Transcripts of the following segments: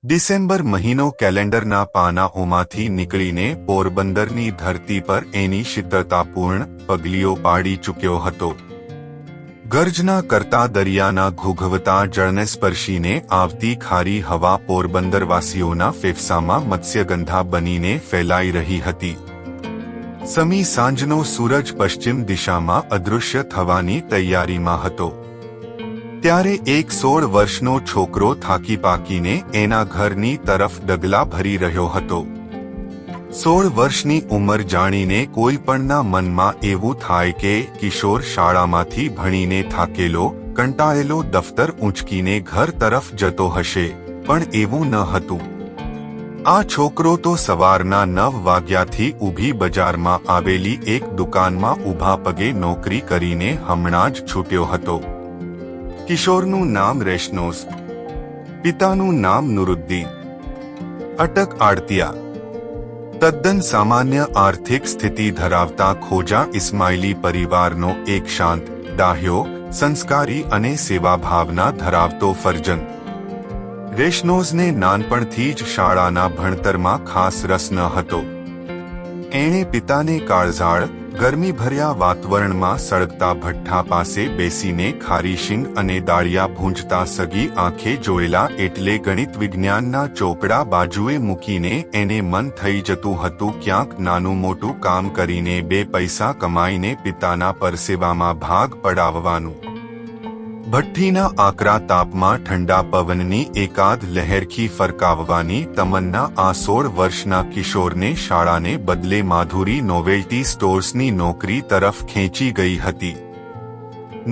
December મહિનો કેલેન્ડરના પાનાઓમાંથી નીકળીને પોરબંદરની ધરતી પર એની શીતળતાપૂર્ણ પગલીઓ પાડી ચૂક્યો હતો. ગર્જના કરતા દરિયાના ઘૂઘવતા જળને સ્પર્શીને આવતી ખારી હવા પોરબંદરવાસીઓના ફેફસામાં મત્સ્યગંધા બનીને ફેલાઈ રહી હતી. સમી સાંજનો સૂરજ પશ્ચિમ દિશામાં અદૃશ્ય થવાની તૈયારીમાં હતો. ત્યારે એક 16 વર્ષનો છોકરો થાકી પાકીને એના ઘરની તરફ ડગલા ભરી રહ્યો હતો. 16 વર્ષની ઉંમર જાણીને કોઈપણના મનમાં એવું થાય કે કિશોર શાળામાંથી ભણીને થાકેલો, કંટાળેલો દફતર ઊંચકીને ઘર તરફ જતો હશે, પણ એવું ન હતું. આ છોકરો તો સવારના 9 વાગ્યાથી ઊભી બજારમાં આવેલી એક દુકાનમાં ઊભા પગે નોકરી કરીને હમણાં જ છૂટ્યો હતો. કિશોરનું નામ રેશનોઝ, પિતાનું નામ નુરુદ્દીન. અટક આડતિયા. તદ્દન સામાન્ય આર્થિક સ્થિતિ ધરાવતા ખોજા ઇસ્માઇલી પરિવારનો એક શાંત, ડાહ્યો, સંસ્કારી અને સેવાભાવના ધરાવતો ફરજંદ. રેશનોઝને નાનપણથી જ શાળાના ભણતરમાં ખાસ રસ ન હતો. એણે પિતાને કાળઝાળ, ગરમીભર્યા વાતાવરણમાં સળગતા ભઠ્ઠા પાસે બેસીને ખારી શીંગ અને દાળિયા ભૂંજતા સગી આંખે જોયેલા એટલે ગણિત વિજ્ઞાનના ચોપડા બાજુએ મૂકીને એને મન થઈ જતું હતું ક્યાંક નાનું મોટું કામ કરીને 2 પૈસા કમાઈને પિતાના પરસેવામાં ભાગ પડાવવાનું. ભઠ્ઠીના આકરા તાપમાં ઠંડા પવનની એકાદ લહેરખી ફરકાવવાની તમન્ના આ 16 વર્ષના કિશોરને શાળાને બદલે માધુરી નોવેલ્ટી સ્ટોર્સની નોકરી તરફ ખેંચી ગઈ હતી.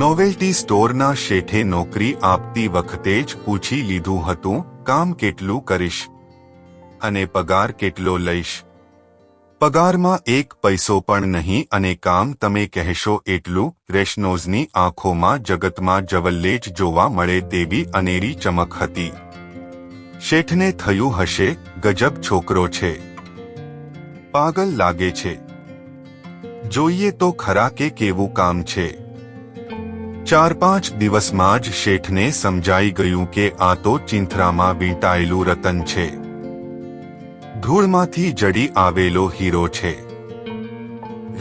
નોવેલ્ટી સ્ટોરના શેઠે નોકરી આપતી વખતે જ પૂછી લીધું હતું, કામ કેટલું કરીશ અને પગાર કેટલો લઈશ? પગારમાં 1 પૈસો પણ નહીં અને કામ તમે કહેશો એટલું. રેશનોઝની આંખોમાં જગતમાં જવલ્લે જ જોવા મળે તેવી અનેરી ચમક હતી. શેઠને થયું હશે, ગજબ છોકરો છે, પાગલ લાગે છે, જોઈએ તો ખરા કે કેવું કામ છે. 4-5 દિવસમાં જ શેઠને સમજાઈ ગયું કે આ તો ચિંથરામાં વીંટાયેલું રતન છે, ધૂળમાંથી જડી આવેલો હીરો છે.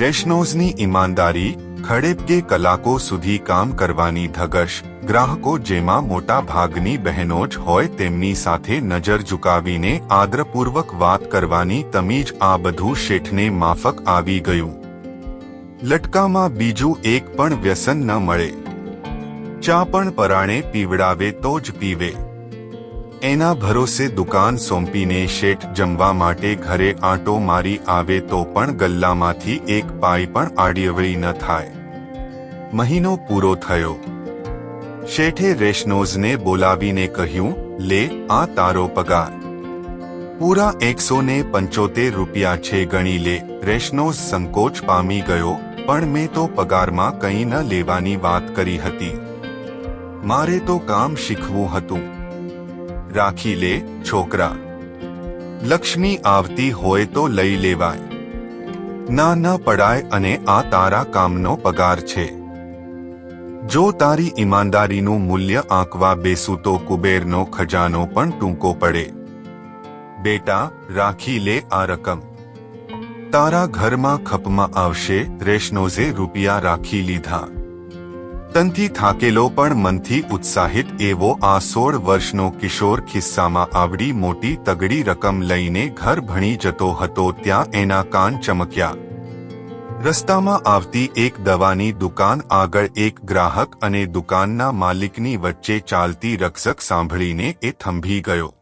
રેશનોઝની ઈમાનદારી, ખડેપગે કલાકો સુધી કામ કરવાની ધગશ, ગ્રાહકો જેમાં મોટા ભાગની બહેનો જ હોય તેમની સાથે નજર ઝુકાવીને આદરપૂર્વક વાત કરવાની તમીજ, આ બધું શેઠને માફક આવી ગયું. લટકામાં બીજું એક પણ વ્યસન ન મળે. ચા પણ પરાણે પીવડાવે તો જ પીવે. એના ભરોસે દુકાન સોંપીને શેઠ જમવા માટે ઘરે આંટો મારી આવે તો પણ ગલ્લામાંથી 1 પાઈ પણ આડીઅવળી ન થાય. મહિનો પૂરો થયો. શેઠે રેશનોઝને બોલાવીને કહ્યું, લે આ તારો પગાર. પૂરા 175 રૂપિયા છે, ગણી લે. રેશનોઝ સંકોચ પામી ગયો, પણ મેં તો પગારમાં કંઈ ન લેવાની વાત કરી હતી. મારે તો કામ શીખવું હતું. રાખી લે છોકરા, લક્ષ્મી આવતી હોય તો લઈ લેવાય. ના ન પડાય અને આ તારા કામનો પગાર છે. જો તારી ઈમાનદારીનું મૂલ્ય આંકવા બેસું તો કુબેરનો ખજાનો પણ ટૂંકો પડે. બેટા, રાખી લે આ રકમ, તારા ઘરમાં ખપમાં આવશે. રેશનોઝે રૂપિયા રાખી લીધા. તનથી થાકેલો પણ મનથી ઉત્સાહિત એવો આ 16 વર્ષનો કિશોર ખિસ્સામાં આવડી મોટી તગડી રકમ લઈને ઘર ભણી જતો હતો ત્યાં એના કાન ચમક્યા. રસ્તામાં આવતી એક દવાની દુકાન આગળ એક ગ્રાહક અને દુકાનના માલિકની વચ્ચે ચાલતી રકઝક સાંભળીને એ થંભી ગયો.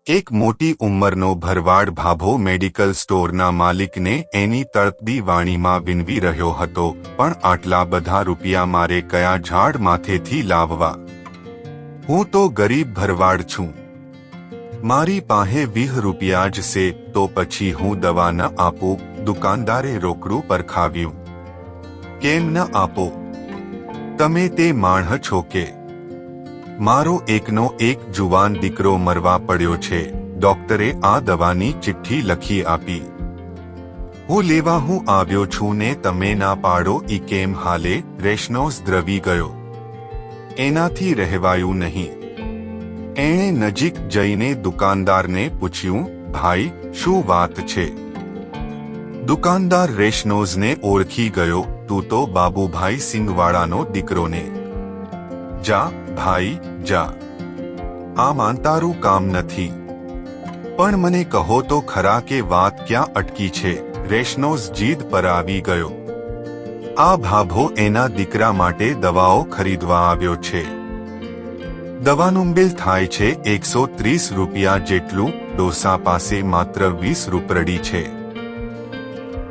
એક મોટી ઉંમરનો ભરવાડ ભાભો મેડિકલ સ્ટોરના માલિકને એની તળપદી વાણીમાં વિનવી રહ્યો હતો, પણ આટલા બધા રૂપિયા મારે કયા ઝાડ માથેથી લાવવા? હું તો ગરીબ ભરવાડ છું, મારી પાસે 20 રૂપિયા જ છે, તો પછી હું દવા ન આપું? દુકાનદારે રોકડું પરખાવ્યું. કેમ ન આપો? તમે તે માણહ છો કે? મારો એકનો એક જુવાન દીકરો મરવા પડ્યો છે. ડોક્ટરે આ દવાની ચિઠ્ઠી લખી આપી. હું લેવા હું આવ્યો છું ને તમે ના પાડો ઈ કેમ હાલે? રેશનોઝ દ્રવી ગયો. એનાથી રહેવાયું નહીં. એણે નજીક જઈને દુકાનદારને પૂછ્યું, ભાઈ, શું વાત છે? દુકાનદાર રેશનોઝને ઓળખી ગયો, તું તો બાબુભાઈ સિંગવાળાનો દીકરો ને. જા ભાઈ જા, આમાં તારું કામ નથી. પણ મને કહો તો ખરા કે વાત ક્યાં અટકી છે? રેશનોઝ જીદ પર આવી ગયો. આ ભાભો એના દીકરા માટે દવાઓ ખરીદવા આવ્યો છે. દવાનું બિલ થાય છે 130 રૂપિયા જેટલું. ડોસા પાસે માત્ર 20 રૂપરડી છે.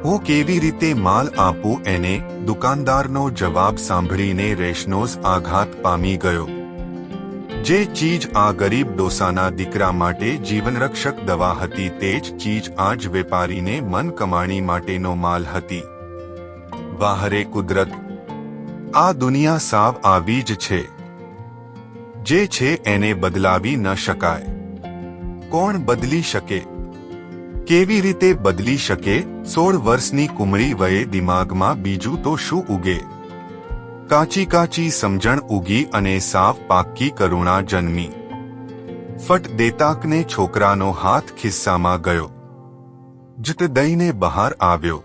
હું કેવી રીતે માલ આપું એને? દુકાનદારનો જવાબ સાંભળીને રેશનોઝ આઘાત પામી ગયો. જે ચીજ આ ગરીબ ડોસાના દીકરા માટે જીવનરક્ષક દવા હતી, તે જ ચીજ આજ વેપારીને મન કમાણી માટેનો માલ હતી. વાહરે કુદરત! આ દુનિયા સાવ આવી જ છે. જે છે એને બદલાવી ન શકાય. કોણ બદલી શકે? કેવી રીતે બદલી શકે? 16 વર્ષની કુમળી વયે દિમાગમાં બીજું તો શું ઉગે? કાચી કાચી સમજણ ઉગી અને સાવ પાક્કી કરુણા જન્મી. ફટ દેતાકને છોકરાનો હાથ ખિસ્સામાં ગયો. જટ દઈને બહાર આવ્યો.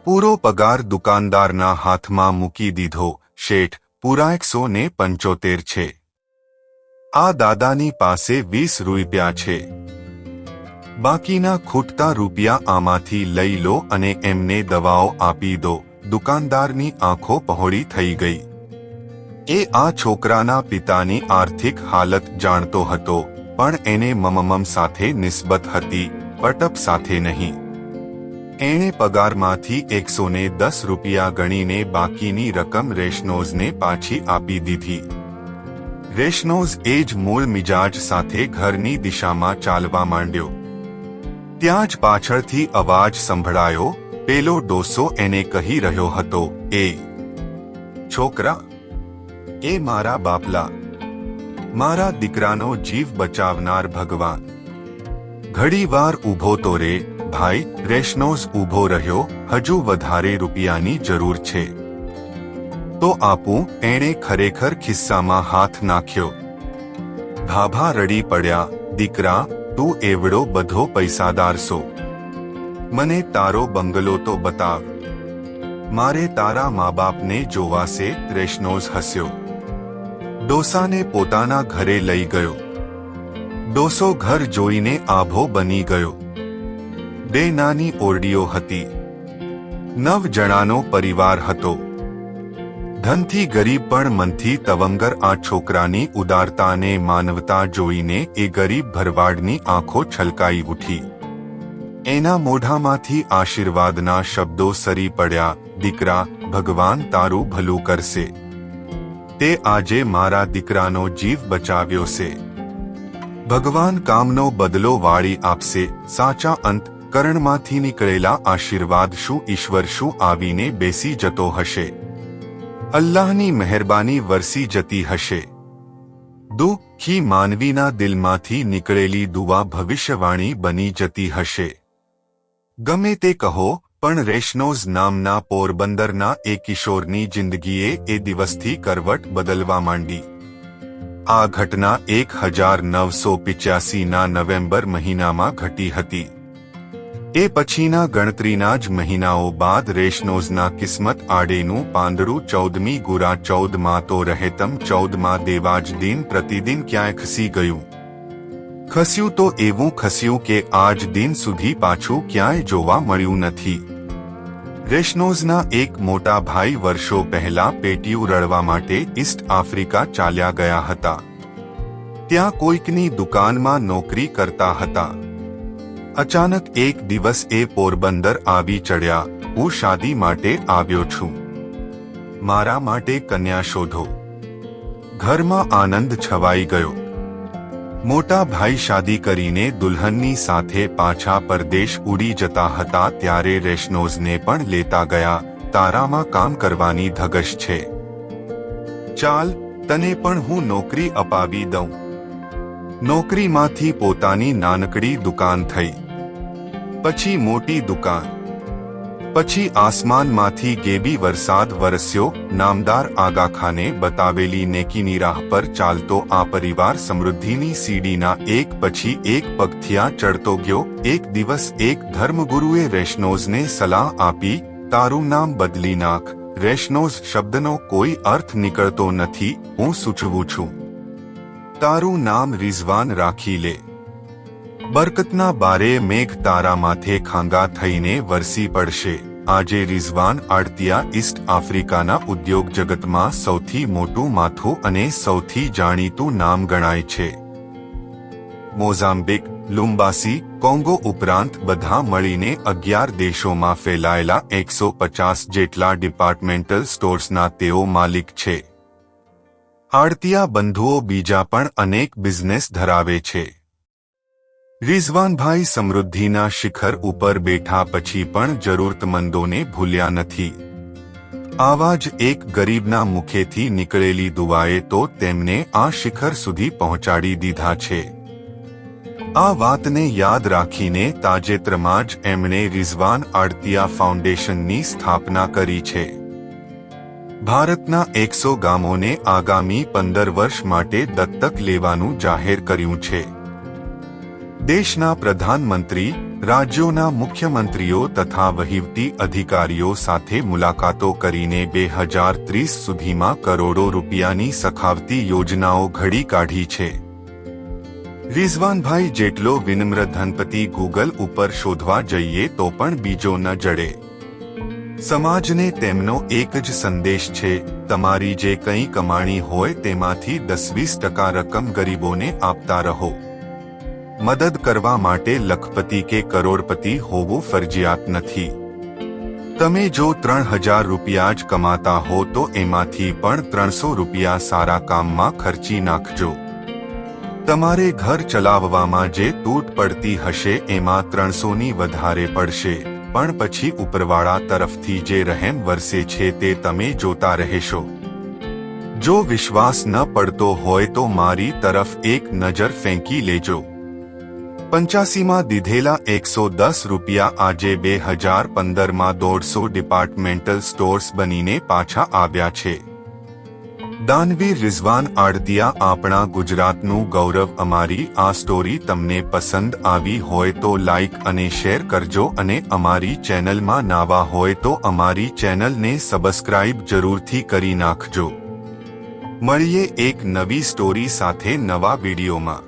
પૂરો પગાર દુકાનદારના હાથમાં મૂકી દીધો. શેઠ, પૂરા 175 છે. આ દાદાની પાસે 20 રૂપિયા છે. બાકીના ખૂટતા રૂપિયા આમાંથી લઈ લો અને એમને દવાઓ આપી દો. દુકાનદારની આંખો પહોળી થઈ ગઈ. એ આ છોકરાના પિતાની આર્થિક હાલત જાણતો હતો, પણ એને મમમ સાથે નિસ્બત હતી, પટપ સાથે નહીં. એણે પગારમાંથી 110 રૂપિયા ગણીને બાકીની રકમ રેશનોઝને પાછી આપી દીધી. રેશનોઝ એ જ મૂળ મિજાજ સાથે ઘરની દિશામાં ચાલવા માંડ્યો. ત્યાં જ પાછળથી અવાજ સંભળાયો. પેલો ડોસો એને કહી રહ્યો હતો, એ છોકરા, એ મારા બાપલા, મારા દીકરાનો જીવ બચાવનાર ભગવાન. ઘડીવાર ઊભો તો રે ભાઈ. રેશનોઝ ઊભો રહ્યો. હજુ વધારે રૂપિયાની જરૂર છે તો આપું? એણે ખરેખર ખિસ્સામાં હાથ નાખ્યો. ભાભા રડી પડ્યા. દીકરા, તું એવડો બધો પૈસાદાર છો, મને તારો બંગલો તો બતાવ. મારે તારા મા બાપને જોવાશે. રેશનોઝ હસ્યો. ડોસાને પોતાના ઘરે લઈ ગયો. ડોસો ઘર જોઈને આભો બની ગયો. 2 નાની ઓરડીઓ હતી. 9 જણાનો પરિવાર હતો. ધનથી ગરીબ પણ મનથી તવંગર. આ છોકરાની ઉદારતાને માનવતા જોઈને એ ગરીબ ભરવાડની આંખો છલકાઈ ઉઠી. એના મોઢામાંથી આશીર્વાદના શબ્દો સરી પડ્યા. દીકરા, ભગવાન તારું ભલું કરશે. તે આજે મારા દીકરાનો જીવ બચાવ્યો છે. ભગવાન કામનો બદલો વાળી આપશે. સાચા અંત કરણમાંથી નીકળેલા આશીર્વાદ શું ઈશ્વર શું આવીને બેસી જતો હશે. અલ્લાહની મહેરબાની વરસી જતી હશે. દુઃખી માનવીના દિલમાંથી નીકળેલી દુઆ ભવિષ્યવાણી બની જતી હશે. ગમે તે કહો, પણ રેશનોઝ નામના પોરબંદરના એ કિશોરની જિંદગીએ એ દિવસથી કરવટ બદલવા માંડી. આ ઘટના 1985ના નવેમ્બર મહિનામાં ઘટી હતી. એ પછીના ગણતરીના જ મહિનાઓ બાદ રેશનોઝના કિસ્મત આડેનું પાંદડું 14મી ગુરા 14માં તો રહેતમ 14માં દેવાજ દિન પ્રતિદિન ક્યાંય ખસી ગયું. ખસ્યું તો એવું ખસ્યું કે આજ દિન સુધી પાછું ક્યાંય જોવા મળ્યું નથી. રેશનોઝના એક મોટા ભાઈ વર્ષો પહેલા પેટીયું રળવા માટે ઈસ્ટ આફ્રિકા ચાલ્યા ગયા હતા. ત્યાં કોઈકની દુકાનમાં નોકરી કરતા હતા. અચાનક એક દિવસ એ પોરબંદર આવી ચડ્યા. હું શાદી માટે આવ્યો છું, મારા માટે કન્યા શોધો. ઘરમાં આનંદ છવાઈ ગયો. મોટા ભાઈ શાદી કરીને દુલ્હનની સાથે પાછા પરદેશ ઉડી જતા હતા ત્યારે રેશનોઝને પણ લેતા ગયા. તારામાં કામ કરવાની ધગશ છે, ચાલ તને પણ હું નોકરી અપાવી દઉં. નોકરીમાંથી પોતાની નાનકડી દુકાન થઈ, પછી મોટી દુકાન, પછી આસમાનમાંથી ગેબી વરસાદ વરસ્યો. નામદાર આગાખાને બતાવેલી નેકીની રાહ પર ચાલતો આ પરિવાર સમૃદ્ધિની સીડીના એક પછી એક પગથિયાં ચડતો ગયો. એક દિવસ એક ધર્મગુરુએ રેશનોઝને સલાહ આપી, તારું નામ બદલી નાખ. રેશનોઝ શબ્દનો કોઈ અર્થ નીકળતો નથી, હું સૂચવું છું. તારું નામ રિઝવાન રાખી લે. બરકતના બારે મેઘ તારા માથે ખાંગા થઈને વરસી પડશે. આજે રિઝવાન આડતિયા ઈસ્ટ આફ્રિકાના ઉદ્યોગ જગતમાં સૌથી મોટું માથું અને સૌથી જાણીતું નામ ગણાય છે. મોઝામ્બિક, લુમ્બાસી, કોંગો ઉપરાંત બધા મળીને 11 દેશોમાં ફેલાયેલા 150 જેટલા ડિપાર્ટમેન્ટલ સ્ટોર્સના તેઓ માલિક છે. આડતિયા બંધુઓ બીજા પણ અનેક બિઝનેસ ધરાવે છે. રિઝવાનભાઈ સમૃદ્ધિના શિખર ઉપર બેઠા પછી પણ જરૂરતમંદોને ભૂલ્યા નથી. આવા જ એક ગરીબના મુખેથી નીકળેલી દુઆએ તો તેમને આ શિખર સુધી પહોંચાડી દીધા છે. આ વાતને યાદ રાખીને તાજેતરમાં જ એમણે રિઝવાન આડતિયા ફાઉન્ડેશનની સ્થાપના કરી છે. ભારતના 100 ગામોને આગામી 15 વર્ષ માટે દત્તક લેવાનું જાહેર કર્યું છે. દેશના પ્રધાનમંત્રી, રાજ્યોના મુખ્યમંત્રીઓ તથા વહીવટી અધિકારીઓ સાથે મુલાકાતો કરીને 2030 સુધીમાં કરોડો રૂપિયાની સખાવતી યોજનાઓ ઘડી કાઢી છે. રિઝવાનભાઈ જેટલો વિનમ્ર ધનપતિ ગૂગલ ઉપર શોધવા જઈએ તો પણ બીજો ન જડે. સમાજને તેમનો એક જ સંદેશ છે, તમારી જે કંઈ કમાણી હોય તેમાંથી 10-20% રકમ ગરીબોને આપતા રહો. મદદ કરવા માટે લખપતિ કે કરોડપતિ હોવું ફરજિયાત નથી. તમે જો 3000 રૂપિયા જ કમાતા હો તો એમાંથી પણ 300 રૂપિયા સારા કામમાં ખર્ચી નાખજો. તમારે ઘર ચલાવવામાં જે તૂટ પડતી હશે એમાં 300ની વધારે પડશે, પણ પછી ઉપરવાળા તરફથી જે રહેમ વરસે છે તે તમે જોતા રહેશો. જો વિશ્વાસ ન પડતો હોય તો મારી તરફ એક નજર ફેંકી લેજો. 85માં દીધેલા 110 રૂપિયા આજે 2015માં 150 ડિપાર્ટમેન્ટલ સ્ટોર્સ બનીને પાછા આવ્યા છે. દાનવીર રિઝવાન આડતિયા આપણા ગુજરાતનું ગૌરવ. અમારી આ સ્ટોરી તમને પસંદ આવી હોય તો લાઈક અને શેર કરજો અને અમારી ચેનલમાં નવા હોય તો અમારી ચેનલને સબસ્ક્રાઇબ જરૂરથી કરી નાખજો. મળીએ એક નવી સ્ટોરી સાથે નવા વિડીયોમાં.